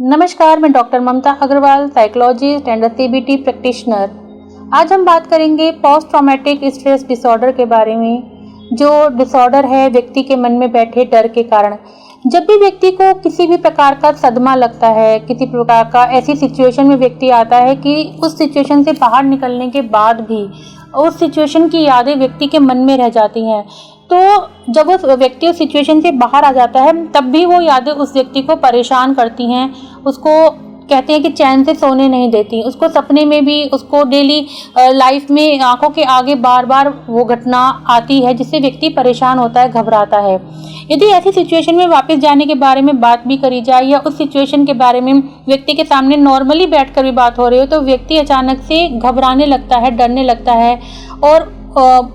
नमस्कार, मैं doctor Mamta Agrawal, psychologist and CBT practitioner. आज हम बात करेंगे पोस्ट ट्रॉमेटिक स्ट्रेस डिसऑर्डर के बारे में, जो डिसऑर्डर है व्यक्ति के मन में बैठे डर के कारण। जब भी व्यक्ति को किसी भी प्रकार का सदमा लगता है, किसी प्रकार का ऐसी सिचुएशन में व्यक्ति आता है कि उस सिचुएशन से बाहर निकलने के बाद भी उस सिचुएशन की यादें व्यक्ति के मन में रह जाती हैं, तो जब वो व्यक्ति उस सिचुएशन से बाहर आ जाता है तब भी वो यादें उस व्यक्ति को परेशान करती हैं, उसको कहते हैं कि चैन से सोने नहीं देती। उसको सपने में भी, उसको डेली लाइफ में आंखों के आगे बार बार वो घटना आती है जिससे व्यक्ति परेशान होता है, घबराता है। यदि ऐसी सिचुएशन में वापस जाने के बारे में बात भी करी जाए या उस सिचुएशन के बारे में व्यक्ति के सामने नॉर्मली बैठकर भी बात हो रही हो, तो व्यक्ति अचानक से घबराने लगता है, डरने लगता है और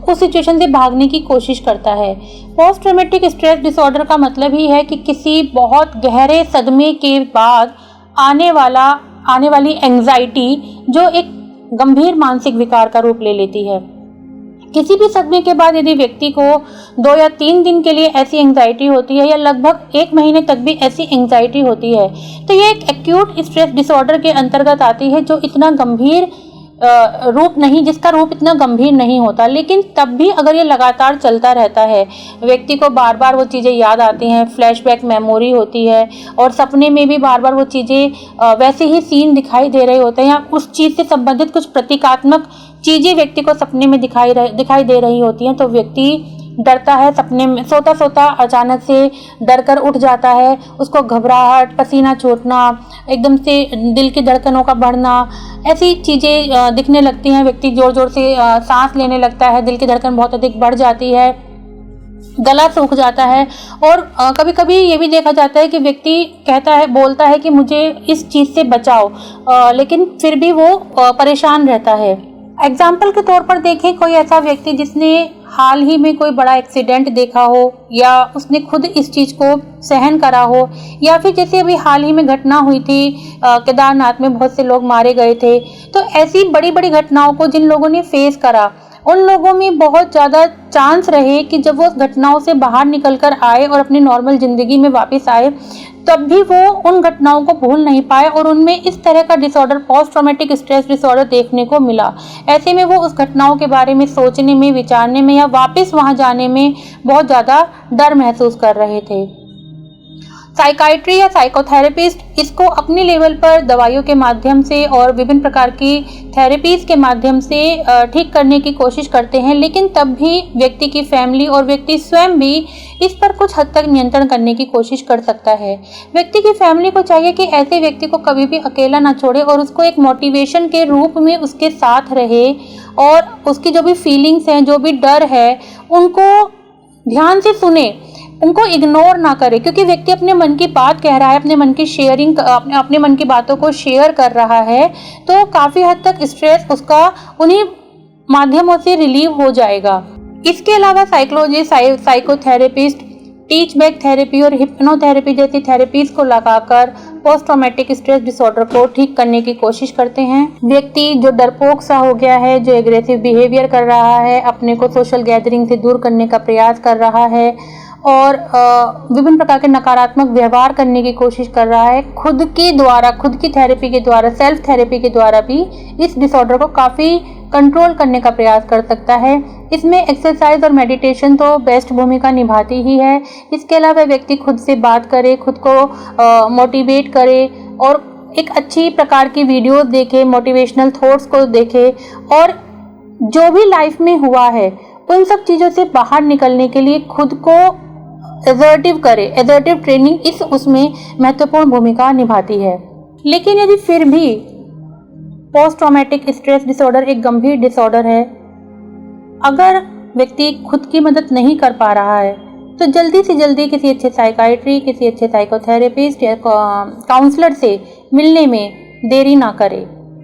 उस सिचुएशन से भागने की कोशिश करता है। पोस्ट ट्रॉमेटिक स्ट्रेस डिसऑर्डर का मतलब ही है कि किसी बहुत गहरे सदमे के बाद आने वाली एंजाइटी जो एक गंभीर मानसिक विकार का रूप ले लेती है। किसी भी सदमे के बाद यदि व्यक्ति को 2 या 3 दिन के लिए ऐसी एंजाइटी होती है या लगभग 1 महीने तक भी ऐसी एंजाइटी होती है, तो ये एक एक्यूट स्ट्रेस डिसऑर्डर के अंतर्गत आती है, जो इतना गंभीर जिसका रूप इतना गंभीर नहीं होता। लेकिन तब भी अगर ये लगातार चलता रहता है, व्यक्ति को बार बार वो चीज़ें याद आती हैं, फ्लैशबैक मेमोरी होती है और सपने में भी बार बार वो चीज़ें वैसे ही सीन दिखाई दे रहे होते हैं या उस चीज़ से संबंधित कुछ प्रतीकात्मक चीज़ें व्यक्ति को सपने में दिखाई दे रही होती हैं, तो व्यक्ति डरता है। सपने में सोता सोता अचानक से डर कर उठ जाता है, उसको घबराहट, पसीना छूटना, एकदम से दिल की धड़कनों का बढ़ना, ऐसी चीज़ें दिखने लगती हैं। व्यक्ति जोर जोर से सांस लेने लगता है, दिल की धड़कन बहुत अधिक बढ़ जाती है, गला सूख जाता है और कभी कभी ये भी देखा जाता है कि व्यक्ति बोलता है कि मुझे इस चीज़ से बचाओ, लेकिन फिर भी वो परेशान रहता है। एग्जाम्पल के तौर पर देखें, कोई ऐसा व्यक्ति जिसने हाल ही में कोई बड़ा एक्सीडेंट देखा हो या उसने खुद इस चीज़ को सहन करा हो, या फिर जैसे अभी हाल ही में घटना हुई थी केदारनाथ में बहुत से लोग मारे गए थे, तो ऐसी बड़ी बड़ी घटनाओं को जिन लोगों ने फेस करा, उन लोगों में बहुत ज़्यादा चांस रहे कि जब वो उस घटनाओं से बाहर निकल कर आए और अपनी नॉर्मल ज़िंदगी में वापस आए, तब भी वो उन घटनाओं को भूल नहीं पाए और उनमें इस तरह का disorder, post traumatic stress disorder देखने को मिला। ऐसे में वो उस घटनाओं के बारे में सोचने में, विचारने में या वापस वहाँ जाने में बहुत ज़्यादा डर महसूस कर रहे थे। साइकाइट्री या साइकोथेरेपिस्ट इसको अपने लेवल पर दवाइयों के माध्यम से और विभिन्न प्रकार की थेरेपीज के माध्यम से ठीक करने की कोशिश करते हैं, लेकिन तब भी व्यक्ति की फैमिली और व्यक्ति स्वयं भी इस पर कुछ हद तक नियंत्रण करने की कोशिश कर सकता है। व्यक्ति की फैमिली को चाहिए कि ऐसे व्यक्ति को कभी भी अकेला ना छोड़े और उसको एक मोटिवेशन के रूप में उसके साथ रहे और उसकी जो भी फीलिंग्स हैं, जो भी डर है, उनको ध्यान से सुने, उनको इग्नोर ना करे, क्योंकि व्यक्ति अपने मन की बात कह रहा है, अपने मन की बातों को शेयर कर रहा है, तो काफ़ी हद तक स्ट्रेस उसका उन्हीं माध्यमों से रिलीव हो जाएगा। इसके अलावा psychologist, psychotherapist teach back therapy और हिप्नोथेरेपी जैसी थेरेपीज को लगाकर पोस्ट ट्रॉमेटिक स्ट्रेस डिसऑर्डर को ठीक करने की कोशिश करते हैं। व्यक्ति जो डरपोक सा हो गया है, जो एग्रेसिव बिहेवियर कर रहा है, अपने को सोशल गैदरिंग से दूर करने का प्रयास कर रहा है और विभिन्न प्रकार के नकारात्मक व्यवहार करने की कोशिश कर रहा है, खुद की थेरेपी के द्वारा, सेल्फ थेरेपी के द्वारा भी इस डिसऑर्डर को काफ़ी कंट्रोल करने का प्रयास कर सकता है। इसमें एक्सरसाइज और मेडिटेशन तो बेस्ट भूमिका निभाती ही है। इसके अलावा व्यक्ति खुद से बात करे, खुद को मोटिवेट करे और एक अच्छी प्रकार की वीडियोस देखे, मोटिवेशनल थॉट्स को देखे और जो भी लाइफ में हुआ है उन सब चीज़ों से बाहर निकलने के लिए खुद को एसर्टिव करे। एसर्टिव ट्रेनिंग उसमें महत्वपूर्ण भूमिका निभाती है। लेकिन यदि फिर भी पोस्ट ट्रॉमेटिक स्ट्रेस डिसऑर्डर एक गंभीर डिसऑर्डर है, अगर व्यक्ति खुद की मदद नहीं कर पा रहा है, तो जल्दी से जल्दी किसी अच्छे साइकाइट्री, किसी अच्छे साइकोथेरेपिस्ट या काउंसलर से मिलने में देरी ना करे।